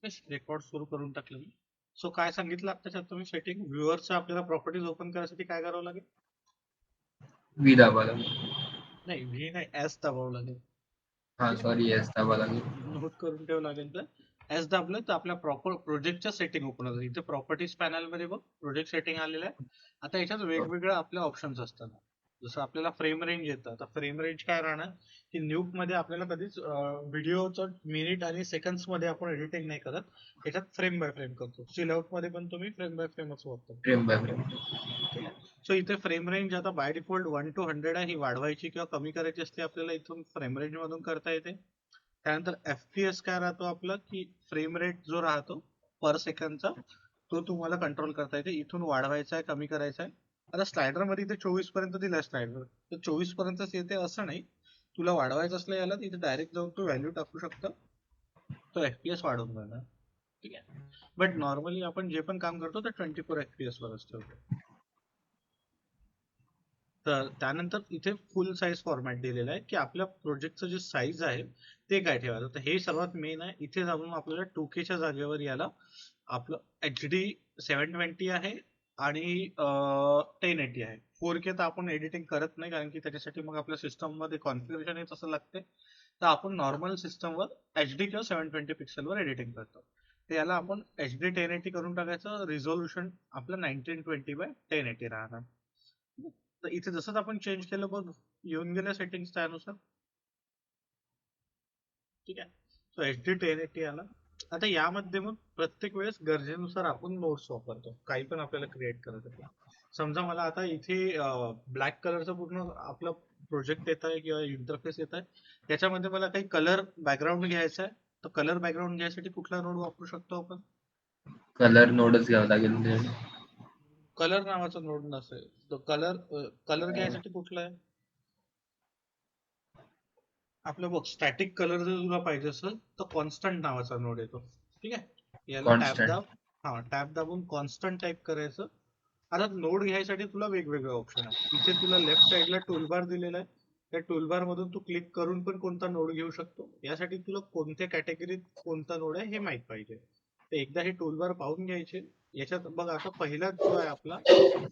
Record सुरू करून टाकलं मी. सो काय सांगितलं आताच्यात तुम्ही सेटिंग व्ह्युअरच्या आपल्याला प्रॉपर्टीज ओपन करायसाठी काय करावं लागेल? व्ही दाबा लागेल. नाही व्ही नाही, एस दाबावं लागेल. हा ठीक आहे, सॉरी, एस दाबा लागेल. नोट करून ठेवावं लागेल. तर एस दाबलं तर आपल्या प्रॉपर प्रोजेक्टच्या सेटिंग ओपन होतात. इथे प्रॉपर्टीज पॅनल मध्ये बघ प्रोजेक्ट सेटिंग आलेलं आहे. आता याच्यात वेगवेगळ्या आपल्या ऑप्शन्स असतात. जसं आपल्याला फ्रेम रेंज येतं. आता फ्रेम रेंज काय राहणार की न्यूक मध्ये आपल्याला कधीच व्हिडिओचं मिनिट आणि सेकंड्स मध्ये आपण एडिटिंग नाही करत, याच्यात फ्रेम बाय फ्रेम करतो. चिलआउट मध्ये पण तुम्ही फ्रेम बाय फ्रेमच वापरतो. Frame by frame. ठीक आहे. सो इथे फ्रेम रेंज आता बाय डिफॉल्ट 1 to 100 आहे. ही वाढवायची किंवा कमी करायची असते आपल्याला इथून फ्रेम रेंज मधून करता येते. त्यानंतर FPS काय राहतो आपला की फ्रेम रेट जो राहतो पर सेकंडचा, तो तुम्हाला कंट्रोल करता येते. इथून वाढवायचा आहे, कमी करायचा आहे. आता स्लायडर मध्ये इथे 24 पर्यंत दिलाय स्लायडर, तर 24 पर्यंतच येते असं नाही. तुला वाढवायचं असलं याला इथे डायरेक्ट जाऊन तू व्हॅल्यू टाकू शकतो, तो FPS वाढवून जाणार. ठीक आहे. बट नॉर्मली आपण जे पण काम करतो ते 24 FPS वरच ठेवतो. तर त्यानंतर इथे फुल साईज फॉर्मॅट दिलेला आहे की आपल्या प्रोजेक्टचं जे साईज आहे ते काय ठेवायचं. तर हे सर्वात मेन आहे. इथे जाऊन आपल्याला 2K च्या जागेवर याला आपलं HD 720 आहे आणि 1080 आहे. 4K तर आपण एडिटिंग करत नाही कारण की त्याच्यासाठी मग आपल्या सिस्टम मध्ये कॉन्फिगरेशन हे तसं लागते. तर आपण नॉर्मल सिस्टमवर HD किंवा 720 पिक्सलवर एडिटिंग करतो. तर याला आपण HD 1080 करून टाकायचं. रिझोल्युशन आपलं 1920x1080 राहणार. तर इथे जसंच आपण चेंज केलं बघ, येऊन गेल्या सेटिंग्स त्यानुसार. ठीक आहे. सो HD 1080 आला. आता यामध्ये मग प्रत्येक वेळेस गरजेनुसार आपण नोट्स वापरतो, काही पण आपल्याला क्रिएट करायचं. समजा मला आता इथे ब्लॅक कलरचं पूर्ण आपला प्रोजेक्ट येत आहे किंवा इंटरफेस येत आहे, त्याच्यामध्ये मला काही कलर बॅकग्राऊंड घ्यायचा आहे. तर कलर बॅकग्राऊंड घ्यायसाठी कुठला नोड वापरू शकतो आपण? कलर नोडच घ्यावा लागेल म्हणजे. कलर नावाचा नोड नसेल तर कलर कलर घ्यायसाठी कुठला आहे आपलं? बघ स्टॅटिक कलर जर तुला पाहिजे असेल तर कॉन्स्टंट नावाचा नोड येतो. ठीक आहे, याला टॅब कॉन्स्टंट. दाब. हा, टॅब दाबून कॉन्स्टंट टाईप करायचं. आता नोड घ्यायसाठी तुला वेगवेगळे ऑप्शन आहे. इथे तुला लेफ्ट साइडला टूलबार दिलेला आहे. त्या टूलबार मधून तू क्लिक करून पण कोणता नोड घेऊ शकतो. यासाठी तुला कोणत्या कॅटेगरीत कोणता नोड आहे हे माहित पाहिजे. तर एकदा हे टूलबार पाहून घ्यायचे. याच्यात बघ आता पहिला जो आहे आपला,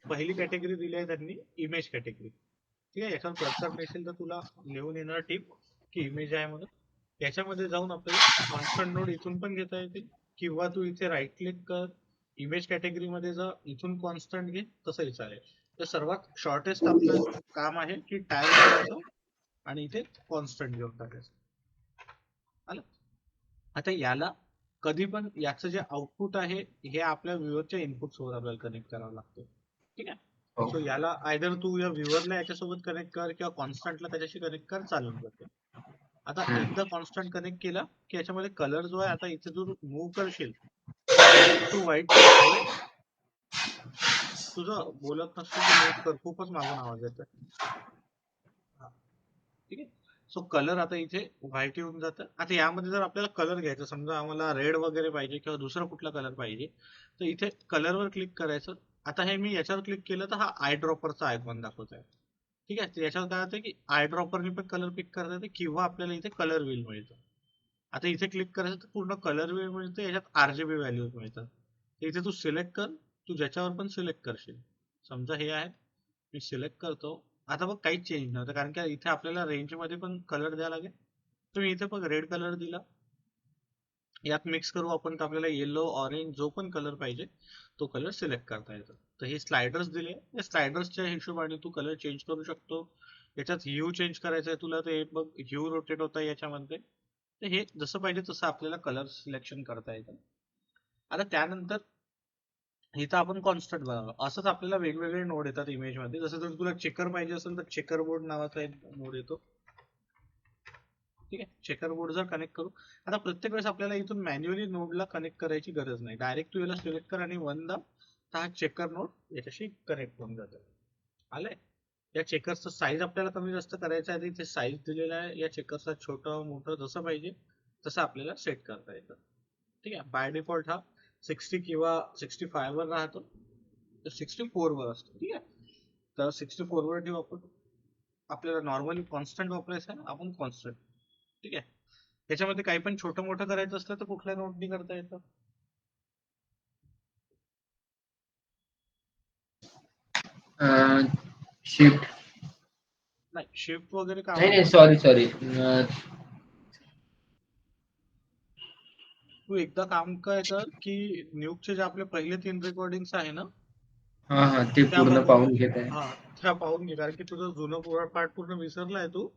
पहिली कॅटेगरी दिली आहे त्यांनी इमेज कॅटेगरी. ठीक आहे, याच्यावर कर्सर नेसेल तर तुला लिहून येणार टिप की इमेज आहे म्हणून. याच्यामध्ये जाऊन आपल्याला कॉन्स्टंट नोड इथून पण घेता येतील किंवा तू इथे राईट क्लिक कर, इमेज कॅटेगरी मध्ये जा, इथून कॉन्स्टंट घे, तसंही चालेल. तर सर्वात शॉर्टेस्ट आपलं काम आहे की टॅब दाबायचं आणि इथे कॉन्स्टंट घेऊन टाकायचं. आलं. आता याला कधी पण याचं जे आउटपुट आहे हे आपल्या व्ह्यूअरच्या इनपुट सोबत आपल्याला कनेक्ट करावं लागतं. ठीक आहे. हो. सो याला आयदर तू या व्ह्यूअरला याच्यासोबत कनेक्ट कर किंवा कॉन्स्टंटला त्याच्याशी कनेक्ट कर, चालून जाते. आता एकदा कॉन्स्टंट कनेक्ट केला की याच्यामध्ये कलर जो आहे, आता इथे तू मूव्ह करशील तर ब्लॅक टू व्हाईट थोडं. तुझं बोलत नसशील तर म्यूट कर, खूपच मागून आवाज येतोय. ठीक आहे. सो कलर आता इथे व्हाईट येऊन जातं. आता यामध्ये जर आपल्याला कलर घ्यायचा, समजा आम्हाला रेड वगैरे पाहिजे किंवा दुसरा कुठला कलर पाहिजे, तर इथे कलरवर क्लिक करायचं. आता हे मी याच्यावर क्लिक केलं तर हा आय ड्रॉपरचा आयकॉन दाखवत आहे. ठीक आहे, तर याच्यावर काय होतं की आय ड्रॉपरने पण कलर पिक करता येते किंवा आपल्याला इथे कलर व्हील मिळतं. आता इथे क्लिक करायचं तर पूर्ण कलर व्हील मिळते, याच्यात RGB व्हॅल्यूज मिळतात. इथे तू सिलेक्ट कर, तू ज्याच्यावर पण सिलेक्ट करशील. समजा हे आहे, मी सिलेक्ट करतो. आता बघ काहीच चेंज नव्हतं कारण की इथे आपल्याला रेंज मध्ये पण कलर द्यावा लागेल. तुम्ही इथे बघ रेड कलर दिला, यात मिक्स करू आपण तर आपल्याला येलो ऑरेंज जो पण कलर पाहिजे तो कलर सिलेक्ट करता येतो. तर हे स्लायडर्स दिले, या स्लायडर्सच्या हिशोबाने तू कलर चेंज करू शकतो. याच्यात ह्यू चेंज करायचा आहे तुला, तर बघ ह्यू रोटेट होता याच्यामध्ये. तर हे जसं पाहिजे तसं आपल्याला कलर सिलेक्शन करता येतं. आता त्यानंतर इथं आपण कॉन्स्टंट बनवलं. असंच आपल्याला वेगवेगळे नोड येतात इमेज मध्ये. जसं जर तुला चेकर पाहिजे असेल तर चेकर बोर्ड नावाचा एक नोड येतो. ठीक आहे, चेकर बोर्ड जर कनेक्ट करू. आता प्रत्येक वेळेस आपल्याला इथून मॅन्युअली नोडला कनेक्ट करायची गरज नाही. डायरेक्ट तू याला सिलेक्ट कर आणि वन दाब, तर हा चेकर नोड याच्याशी कनेक्ट होऊन जातो. आलंय. या चेकरचा साईज आपल्याला कमी जास्त करायचा आहे, इथे साईज दिलेला आहे. या चेकरचा छोटं मोठं जसं पाहिजे तसं आपल्याला सेट करता येतं. ठीक आहे. बाय डिफॉल्ट हा 60 किंवा 65 वर राहतो, तर 64 वर असतो. ठीक आहे, तर 64 वर ठेवू आपण. आपल्याला नॉर्मली कॉन्स्टंट वापरायचं आहे, आपण कॉन्स्टंट. ठीक आहे. याच्यामध्ये काही पण छोटं मोठं करायचं असलं तर कुठल्या नोटनी करता येतं? शिफ्ट. नाही, शिफ्ट वगैरे नाही कामाला नाही, नाही. Sorry sorry. तू एकदा काम काय कर की न्यूकचे जे आपले पहिले 3 रेकॉर्डिंग्स आहे ना, हा हा, ते त्या पूर्ण बघून पाहून घेत आहे. हा त्या पाहून घे, कारण की तुझं जुनं पार्ट पूर्ण विसरलाय तू,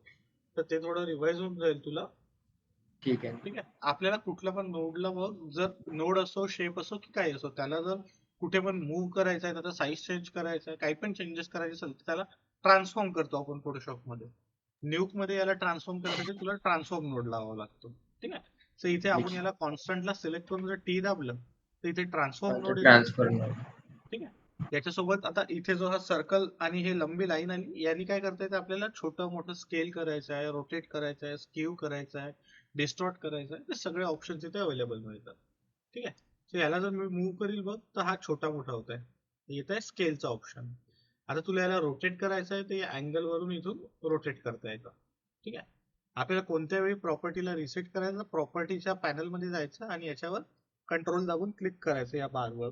तर ते थोडं रिवाइज होऊन जाईल तुला. ठीक आहे. ठीक आहे. आपल्याला कुठल्या पण नोडला बघ, जर नोड असो, शेप असो की काही असो, त्याला जर कुठे पण मूव्ह करायचं आहे, त्याचा साईज चेंज करायचा आहे, काही पण चेंजेस करायचे असेल तर त्याला ट्रान्सफॉर्म करतो आपण फोटोशॉप मध्ये. न्यूक मध्ये याला ट्रान्सफॉर्म करण्यासाठी तुला ट्रान्सफॉर्म नोड लावावा लागतो. ठीक आहे. तर इथे आपण याला कॉन्स्टंटला सिलेक्ट करून जर टी दाबलं तर इथे ट्रान्सफॉर्म नोड येतो. ट्रान्सफर. ठीक आहे. याच्यासोबत आता इथे जो हा सर्कल आणि हे लंबी लाईन आली, यांनी काय करता येतं आपल्याला छोटं मोठं स्केल करायचं आहे, रोटेट करायचं आहे, स्क्यू करायचं आहे, डिस्टॉर्ट करायचं आहे, ते सगळे ऑप्शन्स इथे अवेलेबल मिळतात. ठीक आहे. तर याला जर मी मूव्ह करील बघ तर हा छोटा मोठा होत आहे, येत आहे स्केलचा ऑप्शन. आता तुला याला रोटेट करायचं आहे तर या अँगल वरून इथून रोटेट करता येतं. ठीक आहे. आपल्याला कोणत्या वेळी प्रॉपर्टीला रिसेट करायचं, प्रॉपर्टीच्या पॅनल मध्ये जायचं आणि याच्यावर कंट्रोल दाबून क्लिक करायचं या बारवर,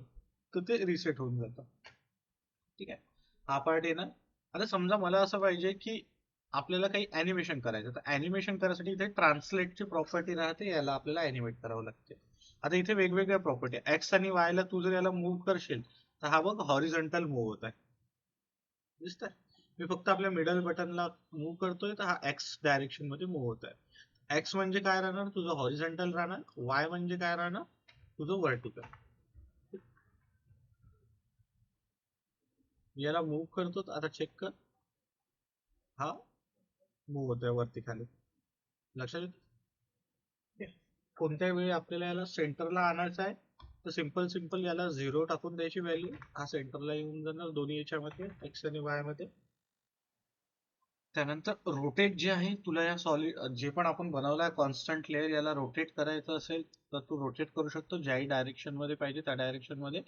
तर ते रिसेट होऊन जातं. ठीक आहे. हा पार्ट आहे ना. आता समजा मला असं पाहिजे की आपल्याला काही अॅनिमेशन करायचं, तर अॅनिमेशन करायसाठी इथे ट्रान्सलेटची प्रॉपर्टी राहते, याला आपल्याला अॅनिमेट करावं लागते. आता इथे वेगवेगळ्या प्रॉपर्टी, एक्स आणि वाय ला तू जर याला मूव्ह करशील तर हा बघ हॉरिझॉन्टल मूव्ह होत आहे, दिसतंय. मी फक्त आपल्या मिडल बटनला मूव्ह करतोय तर हा एक्स डायरेक्शन मध्ये मूव्ह होत आहे. एक्स म्हणजे काय राहणार तुझं हॉरिझॉन्टल राहणार, वाय म्हणजे काय राहणार तुझं व्हर्टिकल. याला मूव्ह करतो, आता चेक कर, हा मूव्ह होतोय वरती खाली, लक्षात येतं. कोणत्या वेळी आपल्याला याला सेंटरला आणायचं आहे तर सिंपल सिंपल याला 0 टाकून द्यायची व्हॅल्यू, हा सेंटरला येऊन जाणार दोन्ही याच्यामध्ये एक्स आणि वाय मध्ये. त्यानंतर रोटेट जे आहे, तुला या सॉलिड जे पण आपण बनवलाय कॉन्स्टंट लेअर, याला रोटेट करायचं असेल तर तू रोटेट करू शकतो ज्याही डायरेक्शन मध्ये पाहिजे त्या डायरेक्शन मध्ये.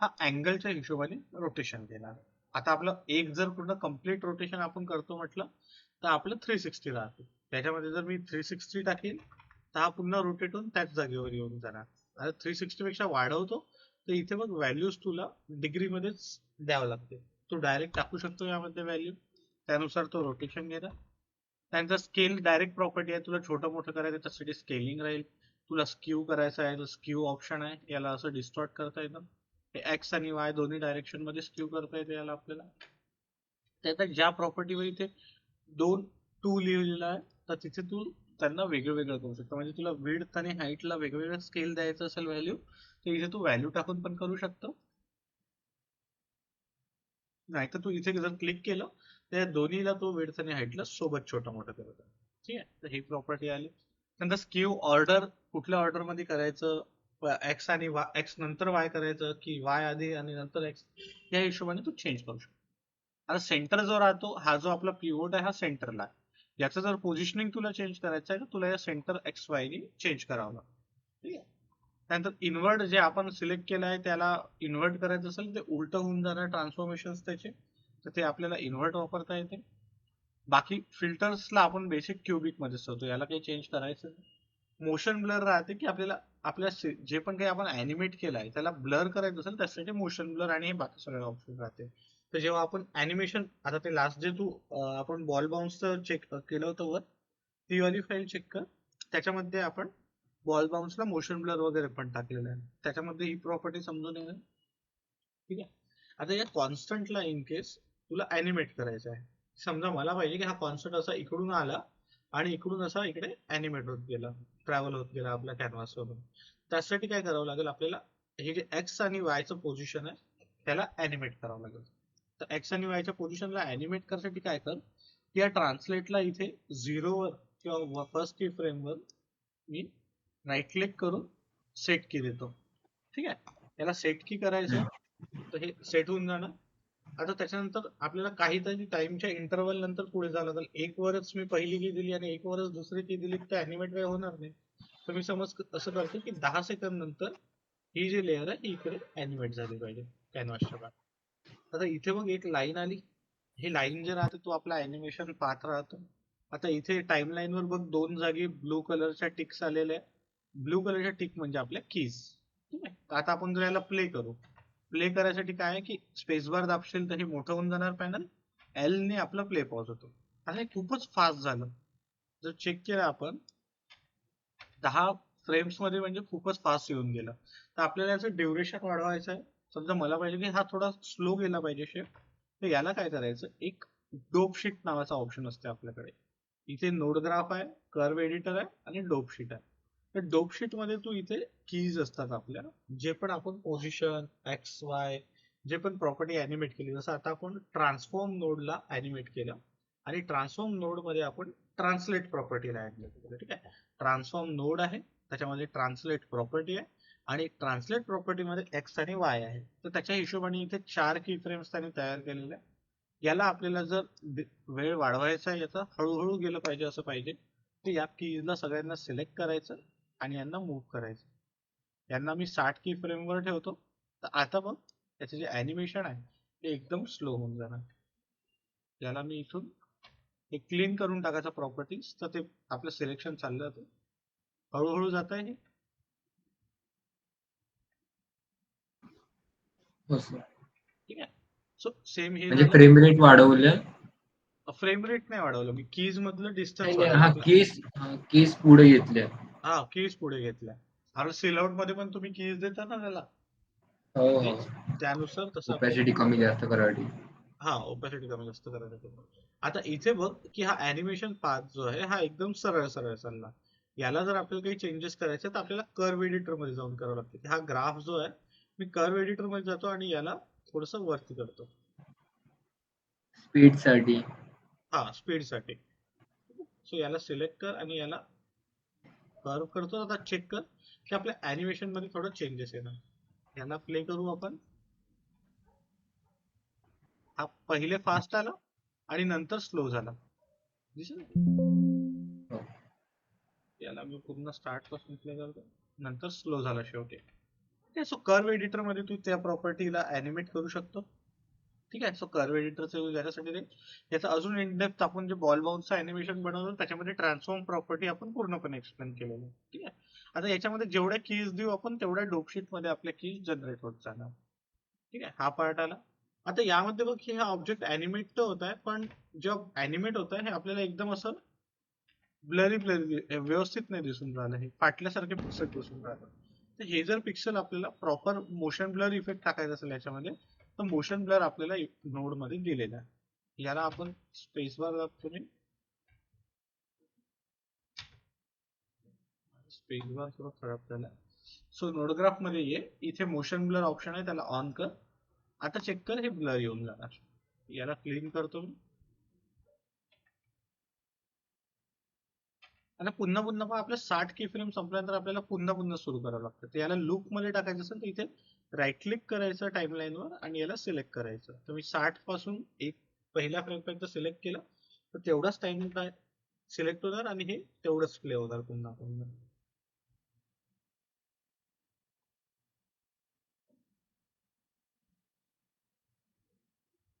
हा अँगलच्या हिशोबाने रोटेशन देणार. आता आपलं एक जर पूर्ण कम्प्लीट रोटेशन आपण करतो म्हटलं तर आपलं 360 राहते. त्याच्यामध्ये जर मी 360 टाकेल तर हा पुन्हा रोटेट होऊन त्याच जागेवर येऊन जाणार. आता 360 पेक्षा वाढवतो तर इथे बघ व्हॅल्यूज तुला डिग्री मध्येच द्यावं लागते. तू डायरेक्ट टाकू शकतो यामध्ये व्हॅल्यू, त्यानुसार तो रोटेशन घेणार. त्यानंतर स्केल डायरेक्ट प्रॉपर्टी आहे, तुला छोटं मोठं करायचं त्यासाठी स्केलिंग राहील. तुला स्क्यू करायचं आहे तर स्क्यू ऑप्शन आहे, याला असं डिस्टॉर्ट करता येतं. एक्स आणि वाय दोन्ही डायरेक्शन मध्ये स्क्यू करता येते याला आपल्याला. त्यात ज्या प्रॉपर्टीवर इथे 2 लिहिलेला आहे तर तिथे तू त्यांना वेगळं वेगळं करू शकतो. म्हणजे तुला विड्थ आणि हाईटला वेगवेगळं स्केल द्यायचं असेल व्हॅल्यू तर इथे तू व्हॅल्यू टाकून पण करू शकतो. नाही तर तू इथे जर क्लिक केलं तर दोन्हीला तो विड्थ आणि हाईटला सोबत छोटा मोठा करत आहे. ठीक आहे. तर ही प्रॉपर्टी आली. नंतर स्क्यू ऑर्डर कुठल्या ऑर्डर मध्ये करायचं, एक्स आणि वाय, एक्स नंतर वाय करायचं की वाय आधी आणि नंतर एक्स, या हिशोबाने तू चेंज करू शकतो. आता सेंटर जो राहतो, हा जो आपला पिव्होट आहे हा सेंटरला आहे. याचं जर पोझिशनिंग तुला चेंज करायचं आहे तर तुला या सेंटर एक्स वाय ने चेंज करावं लागतं. ठीक आहे. त्यानंतर इन्व्हर्ट जे आपण सिलेक्ट केलं आहे त्याला इन्व्हर्ट करायचं असेल ते उलट होऊन जाणार ट्रान्सफॉर्मेशन त्याचे, तर ते आपल्याला इन्व्हर्ट वापरता येते. बाकी फिल्टर्सला आपण बेसिक क्युबिक मध्ये ठेवतो, याला काही चेंज करायचं नाही. मोशन ब्लर राहते की आपल्याला आपल्या जे पण काही आपण अॅनिमेट केलं आहे त्याला ब्लर करायचं असेल त्यासाठी मोशन ब्लर आणि हे बाकी सगळे ऑप्शन राहते. तर जेव्हा आपण अॅनिमेशन, आता ते लास्ट जे तू आपण बॉल बाउन्स चेक केलं होतं वर, ती वाली फाईल चेक कर. त्याच्यामध्ये आपण बॉल बाउन्सला मोशन ब्लर वगैरे पण टाकलेलं आहे, त्याच्यामध्ये ही प्रॉपर्टी समजून येणार. ठीक आहे. आता या कॉन्स्टंटला इन केस तुला अॅनिमेट करायचं आहे, समजा मला पाहिजे की हा कॉन्स्टंट असा इकडून आला आणि इकडून असा इकडे अॅनिमेट होत गेला, ट्रॅव्हल होत गेला आपल्या कॅनव्हास वरून. त्यासाठी काय करावं लागेल आपल्याला, हे जे एक्स आणि वायचं पोझिशन आहे त्याला अॅनिमेट करावं लागेल. तर एक्स आणि वायच्या पोझिशनला अॅनिमेट करण्यासाठी काय कर, या ट्रान्सलेटला इथे 0 वर किंवा फर्स्ट की फ्रेमवर मी राईट क्लिक करून सेट की देतो. ठीक आहे. याला सेट की करायचं तर हे सेट होऊन जाणार. आता त्याच्यानंतर आपल्याला काहीतरी टाइमच्या इंटरव्हल नंतर पुढे जावं लागेल. एक वरच मी पहिली की दिली आणि एक वरच दुसरी की दिली तर अॅनिमेट काही होणार नाही. तर मी समज असं करतो की 10 सेकंद नंतर ही जी लेअर आहे ही इकडे अॅनिमेट झाली पाहिजे कॅनव्हासच्या बाहेर. आता इथे बघ एक लाईन आली, ही लाईन जे राहते तो आपला अॅनिमेशन पाहत राहतो. आता इथे टाइमलाईन वर बघ 2 जागी ब्लू कलरच्या टिक्स आलेल्या आहे. ब्लू कलरच्या टिक म्हणजे आपल्या कीज. ठीक आहे. तर आता आपण जर याला प्ले करू, प्ले करायसाठी काय आहे की स्पेस बार दाबशील तर हे मोठं होऊन जाणार पॅनल. एल ने आपला प्ले पॉज होतो. आता हे खूपच फास्ट झालं. जर चेक केलं आपण 10 फ्रेम्स मध्ये म्हणजे खूपच फास्ट येऊन गेलं. तर आपल्याला याचं ड्युरेशन वाढवायचं आहे. समजा मला पाहिजे की हा थोडा स्लो गेला पाहिजे शेप. तर याला काय करायचं, एक डोप शीट नावाचा ऑप्शन असते आपल्याकडे. इथे नोड ग्राफ आहे, कर्व एडिटर आहे आणि डोप शीट आहे. तर डोप शीट मध्ये तू इथे कीज असतात आपल्या, जे पण आपण पोझिशन एक्स वाय जे पण प्रॉपर्टी अॅनिमेट केली, जसं आता आपण ट्रान्सफॉर्म नोडला अॅनिमेट केलं आणि ट्रान्सफॉर्म नोड मध्ये आपण ट्रान्सलेट प्रॉपर्टीला अॅनिमेट केलं. ठीक आहे. ट्रान्सफॉर्म नोड आहे, त्याच्यामध्ये ट्रान्सलेट प्रॉपर्टी आहे आणि ट्रान्सलेट प्रॉपर्टी मध्ये एक्स आणि वाय आहे. तर त्याच्या हिशोबाने इथे 4 की फ्रेम्स त्यांनी तयार केलेले आहे. याला आपल्याला जर वेळ वाढवायचा आहे, याचा हळूहळू गेलं पाहिजे असं पाहिजे, तर या कीजला सगळ्यांना सिलेक्ट करायचं आणि यांना मूव्ह करायचं. यांना मी 60 की फ्रेम वर ठेवतो. तर आता बघ त्याचे जे अॅनिमेशन आहे ते एकदम स्लो होऊन जाणार. याला मी इथून हे क्लीन करून टाकायचा प्रॉपर्टीज, तर ते आपलं सिलेक्शन चाललं जातं. हळूहळू जात आहे हे. हो सर. ठीक आहे. सो सेम हे म्हणजे झालं. फ्रेम रेट वाढवलं. फ्रेम रेट नाही वाढवलं मी, कीज मधलं नाही डिस्टन्स नाही, वाढवलं. हा केस पुढे घेतल्या. हा कीज पुढे घेतल्या. अरे सिलआउट मध्ये पण तुम्ही कीज देता ना त्याला, हो हो. तेच त्यानुसार तसं आपल्याला ओपॅसिटी कमी जास्त करावी. हा ओपॅसिटी कमी जास्त करायचं. आता इथे बघ की हा अॅनिमेशन पाथ जो आहे हा एकदम सरळ सरळ चालला. याला जर आपल्याला काही चेंजेस करायचे तर आपल्याला कर्व एडिटर मध्ये जाऊन करावं लागतं. हा ग्राफ जो आहे मी कर्व एडिटर मध्ये जातो आणि याला थोडस वरती करतो. स्पीड साठी. हा स्पीड साठी. सो याला सिलेक्ट कर आणि याला कर्व करतो. आता चेक कर की आपल्या अॅनिमेशन मध्ये थोडं चेंजेस येणार. याला प्ले करू आपण. हा पहिले फास्ट आला आणि नंतर स्लो झाला. दिसेल. हो. याला मी पूर्ण स्टार्ट पासून प्ले करतो, नंतर स्लो झाला शेवटी. ठीक आहे. सो कर्व एडिटर मध्ये तू त्या प्रॉपर्टीला अॅनिमेट करू शकतो. ठीक आहे. सो कर्व एडिटरचा यूज याच्यासाठी रे. याचा अजून इन डेप्थ आपण जे बॉल बाउन्सचं अॅनिमेशन बनवलं त्याच्यामध्ये ट्रान्सफॉर्म प्रॉपर्टी आपण पूर्णपणे एक्सप्लेन केलेलं आहे. ठीक आहे. आता याच्यामध्ये जेवढ्या कीज देऊ आपण तेवढ्या डोपशीट मध्ये आपल्या कीज जनरेट होत जाणार. ठीक आहे. हा पार्ट आला. आता यामध्ये बघ हे हा ऑब्जेक्ट अॅनिमेट तर होत आहे, पण जेव्हा अॅनिमेट होत आहे हे आपल्याला एकदम असं ब्लरी ब्लरी व्यवस्थित नाही दिसून राहिलं, हे फाटल्यासारखे पिक्सल दिसून राहिलं. तर हे जर पिक्सल आपल्याला प्रॉपर मोशन ब्लर इफेक्ट टाकायचा असेल याच्यामध्ये, तर मोशन ब्लर आपल्याला नोड मध्ये दिलेला आहे. याला आपण स्पेस बार दाबतो, स्पेस बार थोडं खराब झाला. सो नोडग्राफ मध्ये ये, इथे मोशन ब्लर ऑप्शन आहे त्याला ऑन कर. आता चेक कर हे ब्लर येऊन जाणार. याला क्लीन करतो मी. आणि पुन्हा पुन्हा पण आपल्या 60 की फ्रेम संपल्यानंतर आपल्याला पुन्हा पुन्हा सुरू करावं लागतं. तर याला लूप मध्ये टाकायचं असेल तर इथे राईट क्लिक करायचं टाइमलाईन वर आणि याला सिलेक्ट करायचं. तर मी 60 पासून एक पहिल्या फ्रेम पर्यंत सिलेक्ट केलं तर तेवढाच टाइम सिलेक्ट होणार आणि हे तेवढंच प्ले होणार पुन्हा पुन्हा.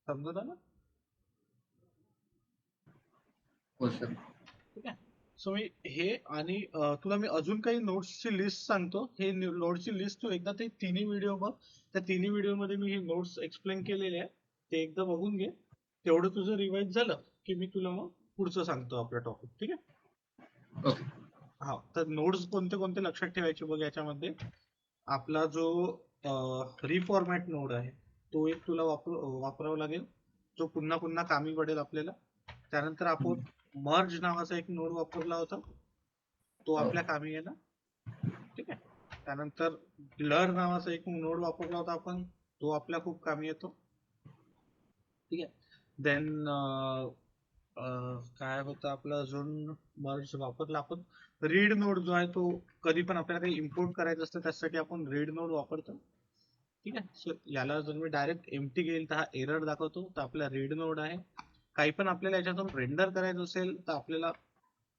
समजत ना? हो सर. ठीक आहे. सो मी हे आणि तुला मी अजून काही नोट्सची लिस्ट सांगतो. हे नोट्सची लिस्ट तू एकदा ते तिन्ही व्हिडिओ बघ. त्या तिन्ही व्हिडिओ मध्ये मी हे नोट्स एक्सप्लेन केलेले आहे, ते एकदा बघून घे. तेवढं तुझं रिवाइज झालं की मी तुला मग पुढचं सांगतो आपला टॉपिक. ठीक आहे. ओके. हा तर नोट्स कोणते कोणते लक्षात ठेवायचे बघ याच्यामध्ये. आपला जो रिफॉर्मॅट नोड आहे तो एक तुला वापरावा लागेल, जो पुन्हा पुन्हा कामी पडेल आपल्याला. त्यानंतर आपण मर्ज नावाचा एक नोड वापरला होता, तो हो. आपल्या कामी येणार. ठीक आहे. त्यानंतर ब्लर नावाचा एक नोड वापरला होता आपण, तो आपल्या खूप कामी येतो. ठीक आहे. देन काय होतं आपलं अजून मर्ज वापरला आपण. रीड नोड जो आहे तो कधी पण आपल्याला काही इम्पोर्ट करायचं असतं त्यासाठी आपण रीड नोड वापरतो. ठीक आहे. सो याला जर मी डायरेक्ट एम्प्टी घेईल तर हा एरर दाखवतो, तर आपला रीड नोड आहे. काही पण आपल्याला याच्यातून रेंडर करायचं असेल तर आपल्याला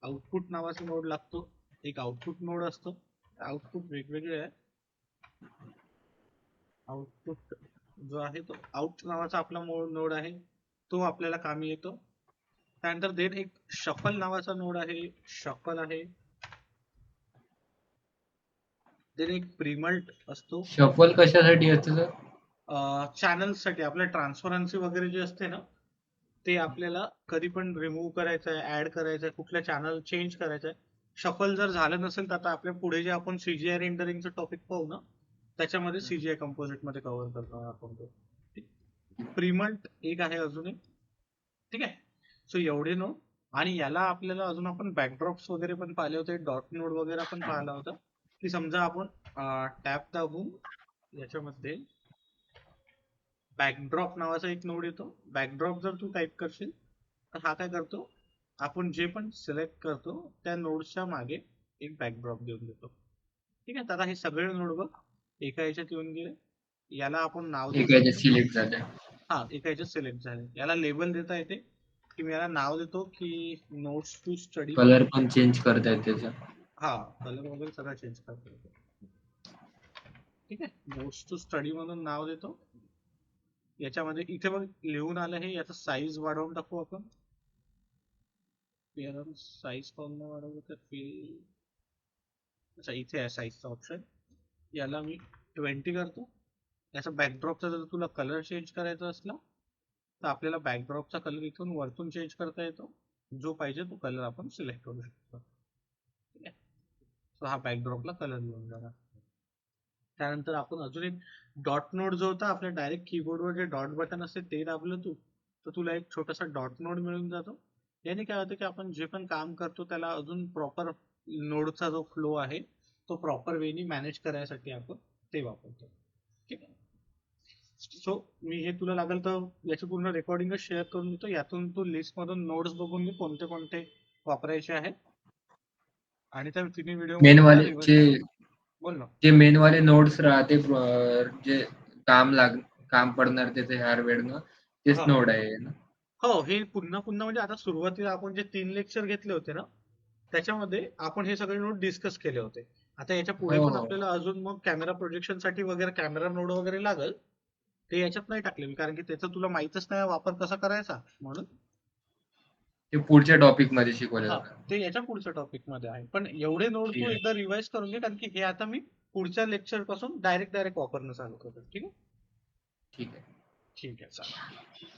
आउटपुट नावाचा नोड लागतो. एक आउटपुट नोड असतो. आउटपुट वेगवेगळे आहे. आउटपुट जो आहे तो आउट नावाचा आपला नोड आहे, तो आपल्याला कामी येतो. त्यानंतर देन एक शफल नावाचा नोड आहे, शफल आहे. देन एक प्रिमल्ट असतो. शफल कशासाठी असतं सर? चॅनल्ससाठी आपल्या ट्रान्सफरन्सी वगैरे जे असते ना, ते आपल्याला कधी पण रिमूव्ह करायचं आहे, ऍड करायचं आहे, कुठल्या चॅनल चेंज करायचं आहे. शफल जर झालं नसेल तर आता आपल्या पुढे जे आपण सीजीआय रेंडरिंगचं टॉपिक पाहू ना, त्याच्यामध्ये सीजीआय कंपोजिट मध्ये कव्हर करतो आपण तो. प्रिमल्ट एक आहे अजून एक. ठीक आहे. सो एवढे नोड. आणि याला आपल्याला अजून आपण बॅकड्रॉप्स वगैरे पण पाहिले होते, डॉट नोड वगैरे पण पाहिला होता. की समजा आपण टॅब दाबून याच्यामध्ये बॅकड्रॉप नावाचा एक नोड येतो. बॅकड्रॉप जर तू टाईप करशील तर हा काय करतो, आपण जे पण सिलेक्ट करतो त्या नोडच्या मागे एक बॅकड्रॉप देऊन देतो. ठीक आहे. तर आता हे सगळे नोड बघ एका याच्यात येऊन गेले. याला आपण नाव देऊ एका शकतो. सिलेक्ट झाल्या. हा, एका याच्यात सिलेक्ट झाले. याला लेबल देता येते की मी याला नाव देतो की नोट्स टू स्टडी. कलर पण चेंज करता येते त्याचा. हा, कलर वगैरे सगळं चेंज करता येतो. ठीक आहे. नोट्स टू स्टडी म्हणून नाव देतो. याच्यामध्ये इथे बघ लिहून आलं आहे, याचा साईज वाढवून टाकू आपण. साईज कोण वाढवलं तर फिल. अच्छा, इथे आहे साईजचा ऑप्शन. याला मी 20 करतो. याचा बॅकड्रॉपचा जर तुला कलर चेंज करायचा असला तर आपल्याला बॅकड्रॉपचा कलर इथून वरतून चेंज करता येतो. जो पाहिजे तो कलर आपण सिलेक्ट करू शकतो. ठीक आहे. सो हा बॅकड्रॉपला कलर मिळून जाणार. त्यानंतर आपण अजून एक डॉट नोड जो होता आपल्या डायरेक्ट कीबोर्डवर जे डॉट बटन असते ते दाबलं तू तर तुला एक छोटासा डॉट नोड मिळून जातो. याने काय होतं की आपण जे पण काम करतो त्याला अजून प्रॉपर नोडचा जो फ्लो आहे तो प्रॉपर वेनी मॅनेज करायसाठी आपण ते वापरतो. ठीक आहे. सो मी हे तुला लागेल तर याची पूर्ण रेकॉर्डिंगच शेअर करून देतो. यातून तू लिस्ट मधून नोट्स बघून घे कोणते कोणते वापरायचे आहेत आणि त्या तिन्ही व्हिडिओ मध्ये तुला मेनवाले रिव्हाइज जे बोल ना. जे मेनवाले नोट्स राहते जे काम पडणार त्याचे हार्डवेअरनं तेच हा. नोड आहे ना. हो, हे पुन्हा पुन्हा म्हणजे आता सुरुवातीला आपण जे 3 लेक्चर घेतले होते ना त्याच्यामध्ये आपण हे सगळे नोट डिस्कस केले होते. आता याच्या पुढे हो पण हो. आपल्याला अजून मग कॅमेरा प्रोजेक्शन साठी वगैरे कॅमेरा नोड वगैरे लागल. ते याच्यात नाही टाकले मी कारण की त्याचा तुला माहितच नाही वापर कसा करायचा म्हणून. ते पुढच्या टॉपिक मध्ये शिकवले हा, जाणार. ते याच्या पुढच्या टॉपिक मध्ये आहे. पण एवढे नोड ठीक तू आहे. एकदा रिवाइज करून घे कारण की हे आता मी पुढच्या लेक्चर पासून डायरेक्ट वापरणं चालू करतो. ठीक आहे. ठीक आहे. ठीक आहे, चालेल.